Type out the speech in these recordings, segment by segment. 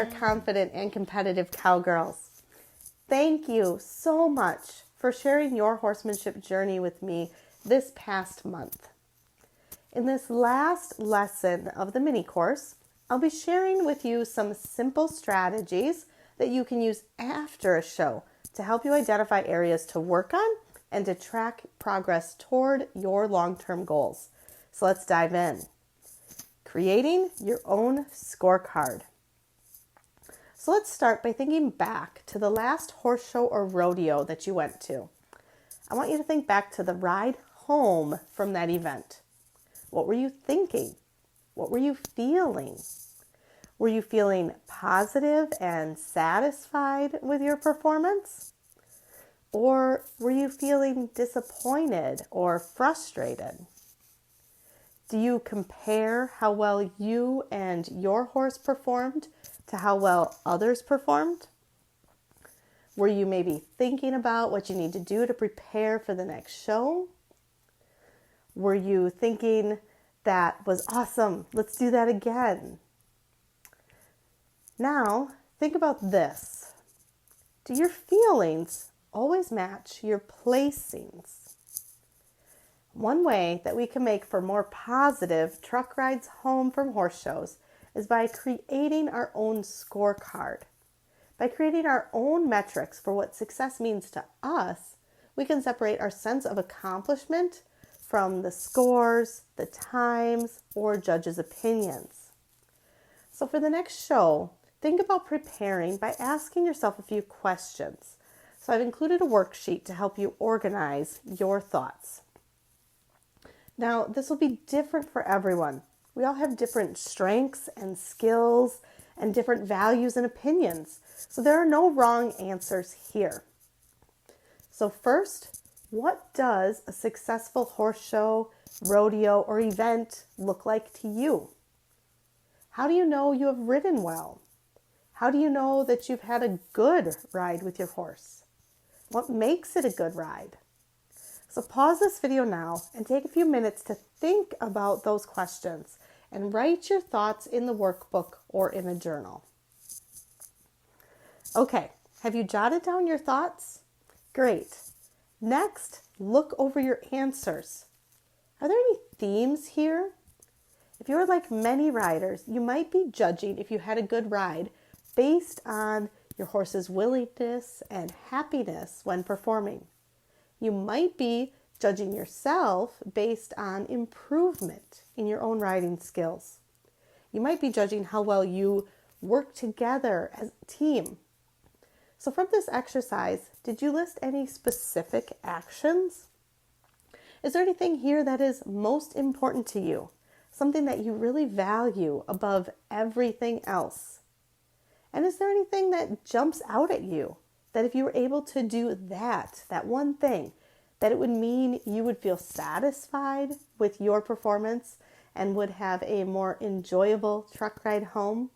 there, confident and competitive cowgirls. Thank you so much for sharing your horsemanship journey with me this past month. In this last lesson of the mini course, I'll be sharing with you some simple strategies that you can use after a show to help you identify areas to work on and to track progress toward your long-term goals. So let's dive in. Creating your own scorecard. So let's start by thinking back to the last horse show or rodeo that you went to. I want you to think back to the ride home from that event. What were you thinking? What were you feeling? Were you feeling positive and satisfied with your performance? Or were you feeling disappointed or frustrated? Do you compare how well you and your horse performed to how well others performed? Were you maybe thinking about what you need to do to prepare for the next show? Were you thinking, that was awesome, let's do that again? Now, think about this. Do your feelings always match your placings? One way that we can make for more positive truck rides home from horse shows is by creating our own scorecard. By creating our own metrics for what success means to us, we can separate our sense of accomplishment from the scores, the times, or judges' opinions. So for the next show, think about preparing by asking yourself a few questions. So I've included a worksheet to help you organize your thoughts. Now, this will be different for everyone. We all have different strengths and skills and different values and opinions. So there are no wrong answers here. So first, what does a successful horse show, rodeo, or event look like to you? How do you know you have ridden well? How do you know that you've had a good ride with your horse? What makes it a good ride? So pause this video now and take a few minutes to think about those questions and write your thoughts in the workbook or in a journal. Okay, have you jotted down your thoughts? Great. Next, look over your answers. Are there any themes here? If you're like many riders, you might be judging if you had a good ride based on your horse's willingness and happiness when performing. You might be judging yourself based on improvement in your own riding skills. You might be judging how well you work together as a team. So from this exercise, did you list any specific actions? Is there anything here that is most important to you? Something that you really value above everything else? And is there anything that jumps out at you that if you were able to do that one thing, that it would mean you would feel satisfied with your performance and would have a more enjoyable truck ride home?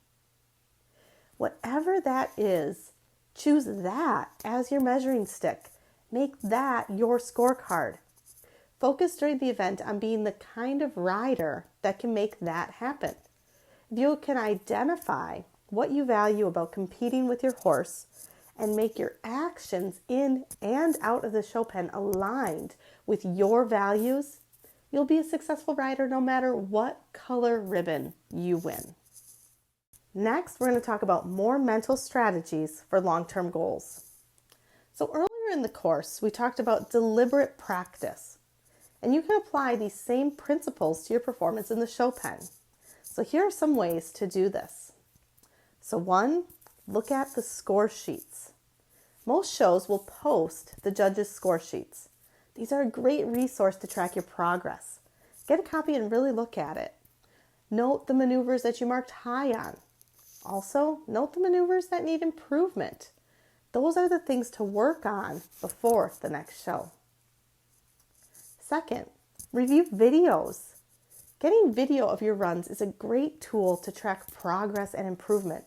Whatever that is, choose that as your measuring stick. Make that your scorecard. Focus during the event on being the kind of rider that can make that happen. If you can identify what you value about competing with your horse and make your actions in and out of the show pen aligned with your values, you'll be a successful rider no matter what color ribbon you win. Next, we're going to talk about more mental strategies for long-term goals. So earlier in the course, we talked about deliberate practice, and you can apply these same principles to your performance in the show pen. So here are some ways to do this. So 1, look at the score sheets. Most shows will post the judges' score sheets. These are a great resource to track your progress. Get a copy and really look at it. Note the maneuvers that you marked high on. Also, note the maneuvers that need improvement. Those are the things to work on before the next show. Second, review videos. Getting video of your runs is a great tool to track progress and improvement.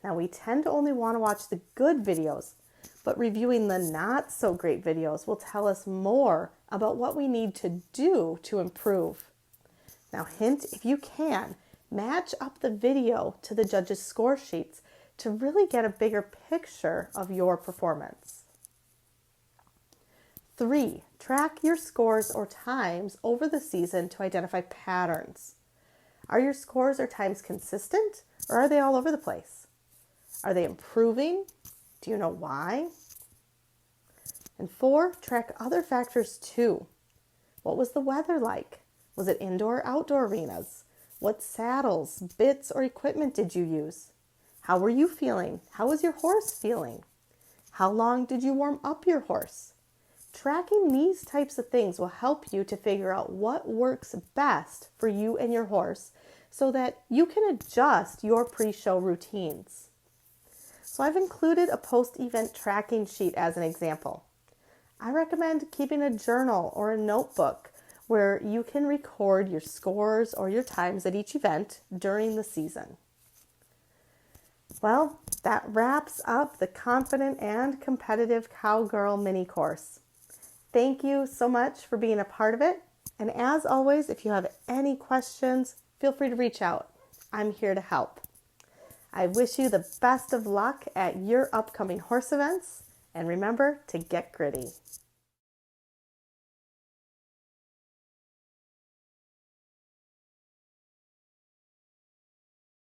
Now, we tend to only want to watch the good videos, but reviewing the not so great videos will tell us more about what we need to do to improve. Now, hint, if you can, match up the video to the judges' score sheets to really get a bigger picture of your performance. 3, track your scores or times over the season to identify patterns. Are your scores or times consistent, or are they all over the place? Are they improving? Do you know why? And 4, track other factors too. What was the weather like? Was it indoor or outdoor arenas? What saddles, bits, or equipment did you use? How were you feeling? How was your horse feeling? How long did you warm up your horse? Tracking these types of things will help you to figure out what works best for you and your horse so that you can adjust your pre-show routines. So I've included a post-event tracking sheet as an example. I recommend keeping a journal or a notebook where you can record your scores or your times at each event during the season. Well, that wraps up the Confident and Competitive Cowgirl mini course. Thank you so much for being a part of it. And as always, if you have any questions, feel free to reach out. I'm here to help. I wish you the best of luck at your upcoming horse events. And remember to get gritty.